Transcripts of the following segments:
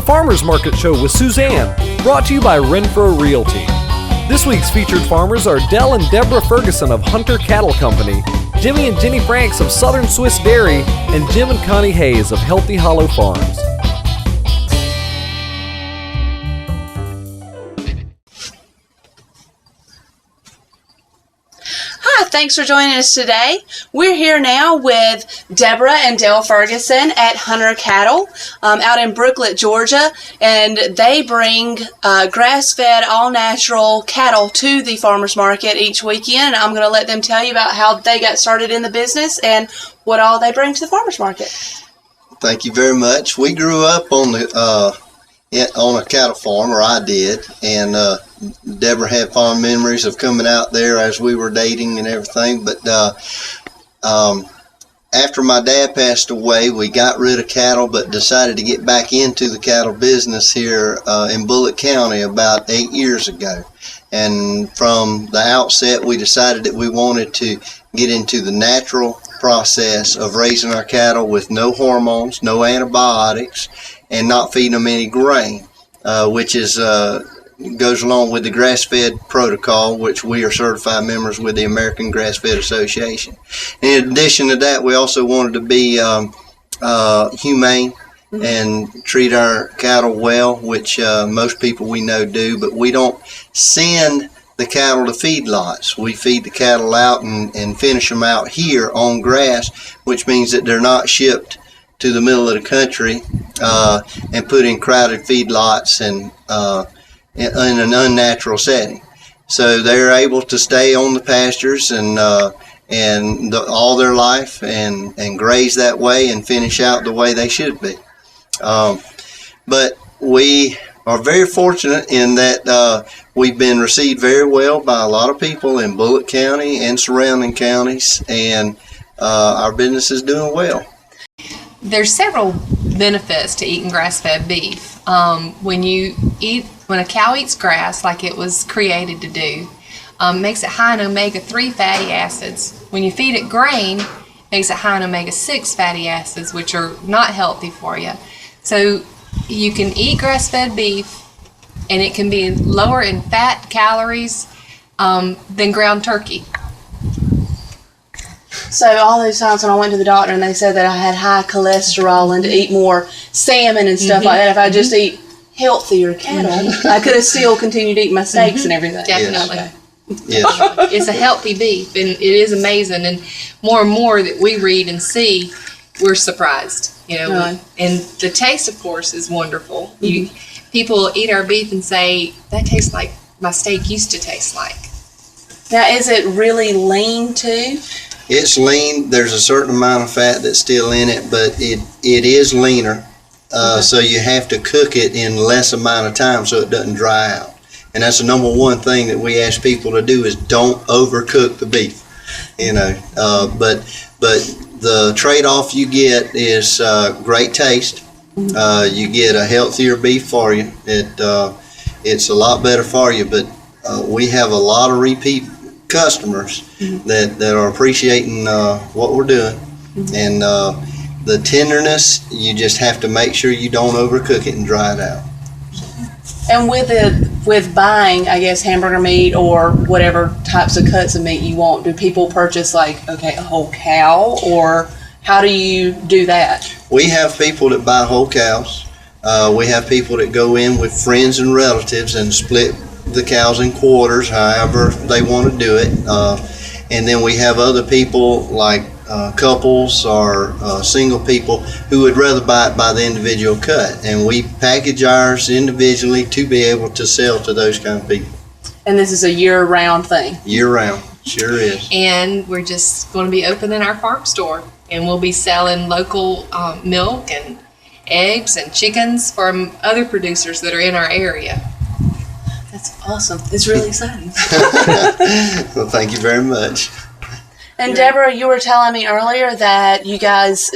Farmers Market Show with Suzanne, brought to you by Renfro Realty. This week's featured farmers are Dell and Debra Ferguson of Hunter Cattle Company, Jimmy and Ginny Franks of Southern Swiss Dairy, and Jim and Connie Hayes of Healthy Hollow Farms. Hi, thanks for joining us today. We're here now with Debra and Dell Ferguson at Hunter Cattle out in Brooklet, Georgia, and they bring grass-fed, all-natural cattle to the farmers market each weekend. I'm going to let them tell you about how they got started in the business and what all they bring to the farmers market. Thank you very much. We grew up on a cattle farm, or I did, and Debra had fond memories of coming out there as we were dating and everything. But after my dad passed away, we got rid of cattle, but decided to get back into the cattle business here in Bullitt County about 8 years ago. And from the outset, we decided that we wanted to get into the natural process of raising our cattle with no hormones, no antibiotics, and not feeding them any grain, which is goes along with the grass-fed protocol, which we are certified members with the American Grass-Fed Association. In addition to that, we also wanted to be humane and treat our cattle well, which most people we know do, but we don't send the cattle to feedlots. We feed the cattle out and finish them out here on grass, which means that they're not shipped to the middle of the country and put in crowded feedlots and in an unnatural setting. So they're able to stay on the pastures and all their life and graze that way and finish out the way they should be. But we are very fortunate in that we've been received very well by a lot of people in Bullitt County and surrounding counties, and our business is doing well. There's several benefits to eating grass-fed beef. When a cow eats grass like it was created to do, makes it high in omega-3 fatty acids. When you feed it grain, makes it high in omega-6 fatty acids, which are not healthy for you. So you can eat grass-fed beef, and it can be lower in fat, calories than ground turkey. So all those times when I went to the doctor and they said that I had high cholesterol and to eat more salmon and stuff like that, if I just eat healthier cattle, I could have still continued to eat my steaks and everything. Definitely. Yes. It's a healthy beef, and it is amazing. And more that we read and see, we're surprised. Right. And the taste, of course, is wonderful. People eat our beef and say, that tastes like my steak used to taste like. Now, is it really lean too? It's lean. There's a certain amount of fat that's still in it, but it is leaner. So you have to cook it in less amount of time so it doesn't dry out. And that's the number one thing that we ask people to do is don't overcook the beef. But the trade-off you get is great taste. You get a healthier beef for you. It's a lot better for you, but we have a lot of repeat customers that are appreciating what we're doing. And the tenderness, you just have to make sure you don't overcook it and dry it out. And with buying, I guess, hamburger meat or whatever types of cuts of meat you want, do people purchase a whole cow, or how do you do that? We have people that buy whole cows. We have people that go in with friends and relatives and split the cows in quarters, however they want to do it. And then we have other people like couples or single people who would rather buy it by the individual cut, and we package ours individually to be able to sell to those kind of people. And this is a year-round thing? Year-round, sure is. And we're just going to be opening our farm store, and we'll be selling local milk and eggs and chickens from other producers that are in our area. That's awesome. It's really exciting. Well, thank you very much. And Debra, you were telling me earlier that you guys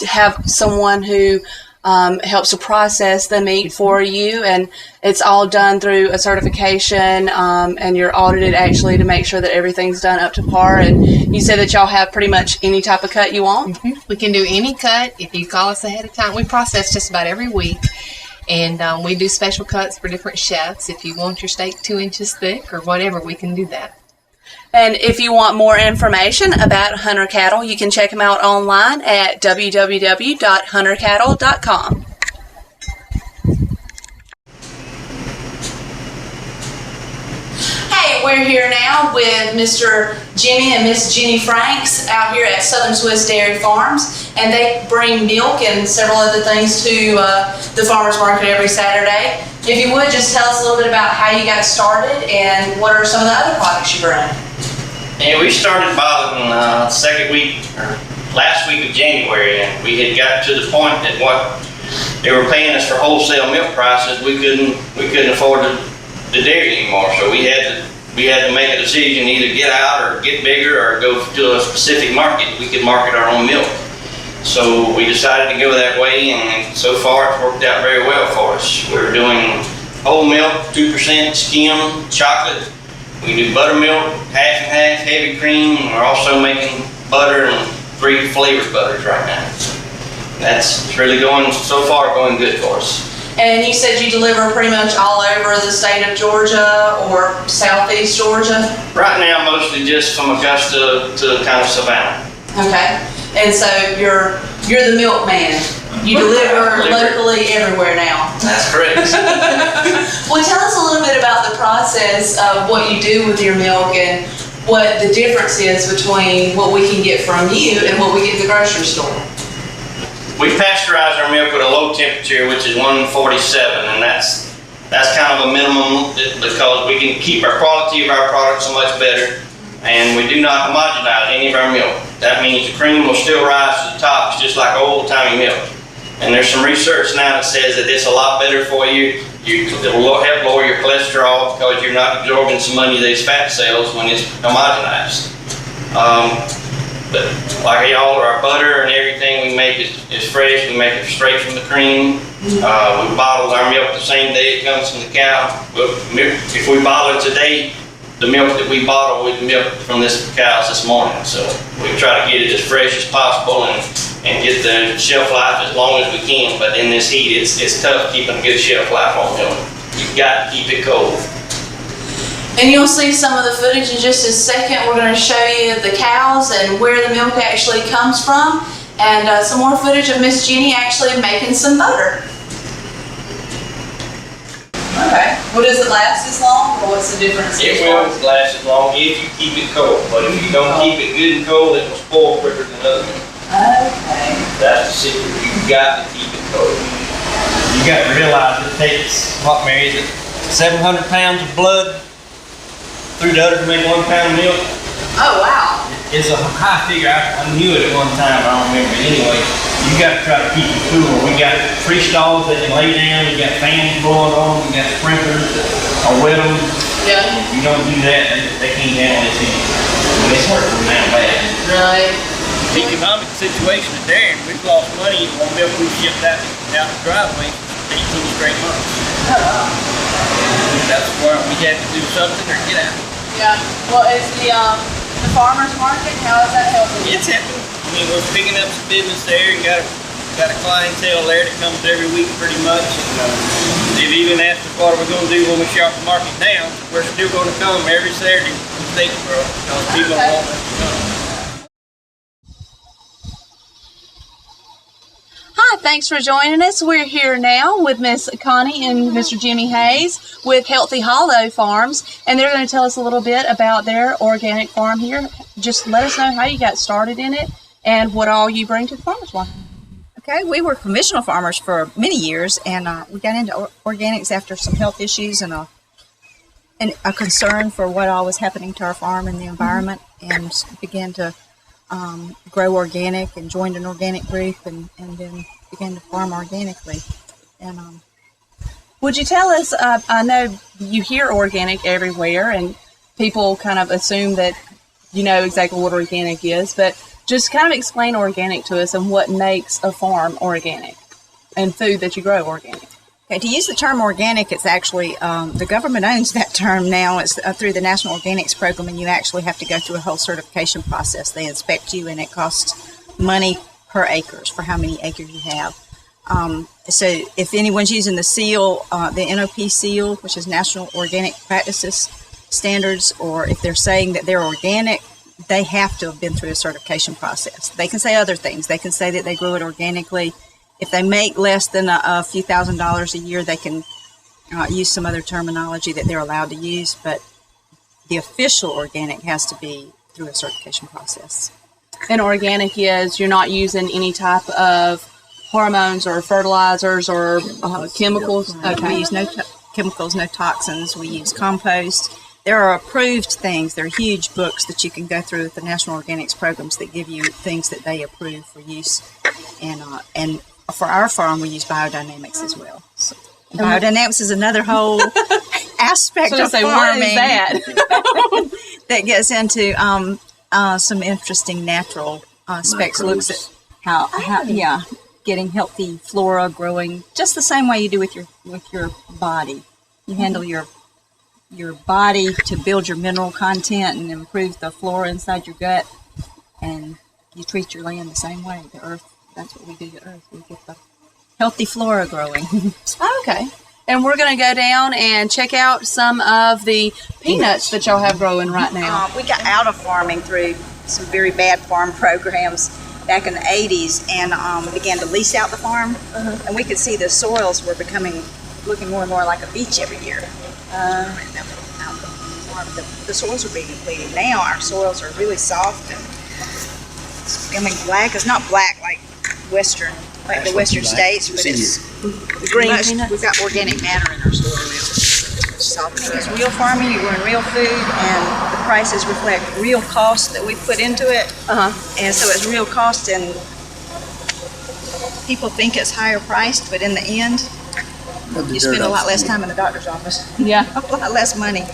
have someone who helps to process the meat for you, and it's all done through a certification, and you're audited actually to make sure that everything's done up to par. And you said that y'all have pretty much any type of cut you want? We can do any cut if you call us ahead of time. We process just about every week. And we do special cuts for different chefs. If you want your steak 2 inches thick or whatever, we can do that. And if you want more information about Hunter Cattle, you can check them out online at www.huntercattle.com. Hey, we're here now with Mr. Ginny and Miss Ginny Franks out here at Southern Swiss Dairy Farms, and they bring milk and several other things to the farmers market every Saturday. If you would, just tell us a little bit about how you got started and what are some of the other products you bring. Yeah, we started bottling last week of January, and we had got to the point that what they were paying us for wholesale milk prices, we couldn't afford the dairy anymore. So we had to make a decision, either get out or get bigger or go to a specific market. We could market our own milk. So we decided to go that way, and so far it's worked out very well for us. We're doing whole milk, 2% skim, chocolate. We do buttermilk, half and half, heavy cream. We're also making butter and 3 flavored butters right now. That's really going good for us. And you said you deliver pretty much all over the state of Georgia or southeast Georgia? Right now, mostly just from Augusta to kind of Savannah. Okay. And so you're the milkman. You deliver locally everywhere now. That's correct. Well, tell us a little bit about the process of what you do with your milk and what the difference is between what we can get from you and what we get at the grocery store. We pasteurize our milk at a low temperature, which is 147, and that's kind of a minimum because we can keep our quality of our product so much better, and we do not homogenize any of our milk. That means the cream will still rise to the top. It's just like old-timey milk. And there's some research now that says that it's a lot better for you. It will help lower your cholesterol because you're not absorbing so many of these fat cells when it's homogenized. But like y'all, our butter and everything we make is fresh. We make it straight from the cream. We bottle our milk the same day it comes from the cow. If we bottle it today, the milk that we bottle with milk from this cows this morning. So we try to get it as fresh as possible and get the shelf life as long as we can. But in this heat, it's tough keeping a good shelf life on milk. You've got to keep it cold. And you'll see some of the footage in just a second. We're going to show you the cows and where the milk actually comes from, and some more footage of Miss Ginny actually making some butter. Okay. Well, does it last as long, or what's the difference? It will last as long if you keep it cold, but if you don't keep it good and cold, it will spoil quicker than other milk. Okay. That's the secret. You've got to keep it cold. You got to realize it takes, what, Mary, is it 700 pounds of blood through the udder to make 1 pound of milk? Oh, wow. It's a high figure. I knew it at one time, I don't remember. Anyway, you got to try to keep it cool. We got 3 stalls that can lay down. You got fans blowing on. We got sprinklers that are wet them. Yeah. If you don't do that, they can't handle this heat. It's hurting them now bad. Really? The economic situation is there, and we've lost money on milk we shipped out the driveway for 18 straight months. Oh, wow. That's why we had to do something or get out. Yeah. Well, is the farmer's market, how is that helping you? It's happening. I mean, we're picking up some business there. You got a clientele there that comes every week pretty much. And, they've even asked us what are we going to do when we shut the market down. We're still going to come every Saturday to Statesboro because people want us to come. Hi, thanks for joining us. We're here now with Miss Connie and Mr. Jimmy Hayes with Healthy Hollow Farms, and they're going to tell us a little bit about their organic farm here. Just let us know how you got started in it and what all you bring to the farmers market. Okay, we were conventional farmers for many years, and we got into organics after some health issues and a concern for what all was happening to our farm and the environment, and began to grow organic and joined an organic group and then began to farm organically. And would you tell us, I know you hear organic everywhere and people kind of assume that you know exactly what organic is, but just kind of explain organic to us and what makes a farm organic and food that you grow organic. Okay, to use the term organic, it's actually, the government owns that term now. It's through the National Organics Program, and you actually have to go through a whole certification process. They inspect you, and it costs money per acres for how many acres you have. So if anyone's using the seal, the NOP seal, which is National Organic Practices Standards, or if they're saying that they're organic, they have to have been through a certification process. They can say other things. They can say that they grew it organically. If they make less than a few $1,000s a year, they can use some other terminology that they're allowed to use, but the official organic has to be through a certification process. And organic is you're not using any type of hormones or fertilizers or chemicals. We use no chemicals, no toxins. We use compost. There are approved things. There are huge books that you can go through with the National Organics programs that give you things that they approve for use. And for our farm, we use biodynamics as well. So biodynamics is another whole aspect of farming that gets into some interesting natural aspects. Looks at how getting healthy flora growing just the same way you do with your body. You handle your body to build your mineral content and improve the flora inside your gut, and you treat your land the same way. The earth, that's what we do to earth. We get the healthy flora growing. Okay. And we're going to go down and check out some of the peanuts that y'all have growing right now. We got out of farming through some very bad farm programs back in the 80s and began to lease out the farm. And we could see the soils were looking more and more like a beach every year. The soils were being depleted. Now our soils are really soft and black. It's not black like the western states, but it's green. We've got organic matter in our soil now. Soft. It's real farming. You're growing real food, and the prices reflect real cost that we put into it. And so it's real cost, and people think it's higher priced, but in the end, you spend a lot less time in the doctor's office. Yeah. A lot less money.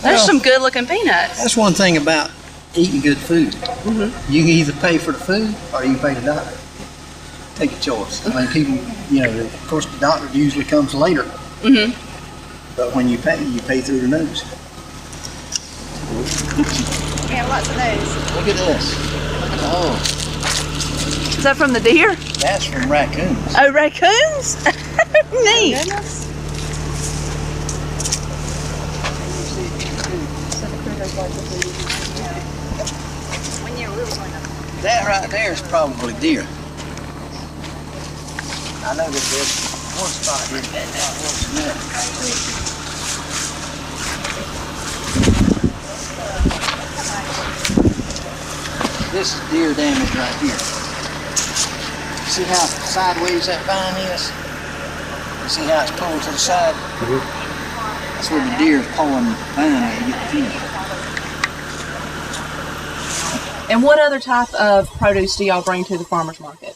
There's some good looking peanuts. That's one thing about eating good food. You can either pay for the food or you can pay the doctor. Take a choice. I mean, people, of course, the doctor usually comes later. But when you pay through the nose. We have lots of those. Look at this. Oh, Is that from the deer? that's from raccoons. Oh, raccoons? Neat. That right there is probably deer. I know that there's one spot here that worse than that. This is deer damage right here. See how sideways that vine is? You see how it's pulled to the side? That's where the deer is pulling the vine to get the feed. And what other type of produce do y'all bring to the farmer's market?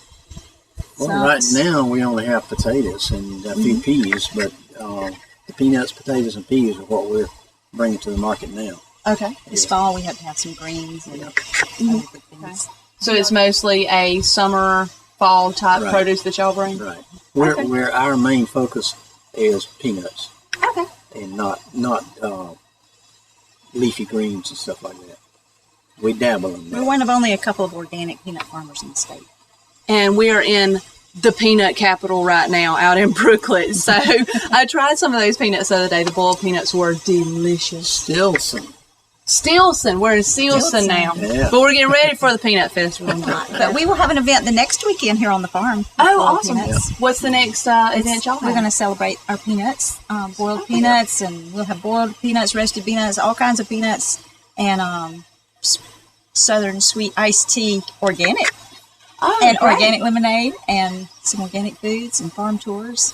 Well, right now we only have potatoes and a few peas, but the peanuts, potatoes, and peas are what we're bringing to the market now. Okay. This fall, we have to have some greens and other good things. So it's mostly a summer, fall type Right. produce that y'all bring? Right. Where our main focus is peanuts. Okay. And not leafy greens and stuff like that. We dabble in that. We're one of only a couple of organic peanut farmers in the state. And we are in the peanut capital right now, out in Brooklet. So I tried some of those peanuts the other day. The boiled peanuts were delicious. Stilson. Stilson. We're in Stilson now. Yeah. But we're getting ready for the peanut festival. But we will have an event the next weekend here on the farm. Oh, Boiled awesome. peanuts. What's the next event y'all have? We're going to celebrate our peanuts, boiled peanuts, and we'll have boiled peanuts, roasted peanuts, all kinds of peanuts, and Southern sweet iced tea organic. And great. organic lemonade and some organic foods and farm tours.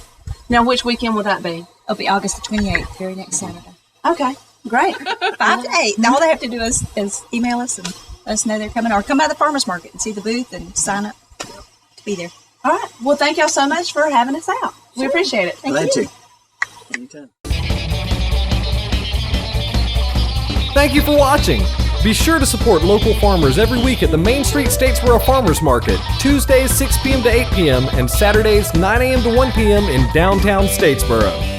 Now, which weekend will that be? It'll be August the 28th, very next Saturday. Okay, great. 5 to 8. All they have to do is email us and let us know they're coming, or come by the farmer's market and see the booth and sign up to be there. All right. Well, thank y'all so much for having us out. We appreciate it. Glad to. Anytime. Thank you for watching. Be sure to support local farmers every week at the Main Street Statesboro Farmers Market, Tuesdays 6 p.m. to 8 p.m. and Saturdays 9 a.m. to 1 p.m. in downtown Statesboro.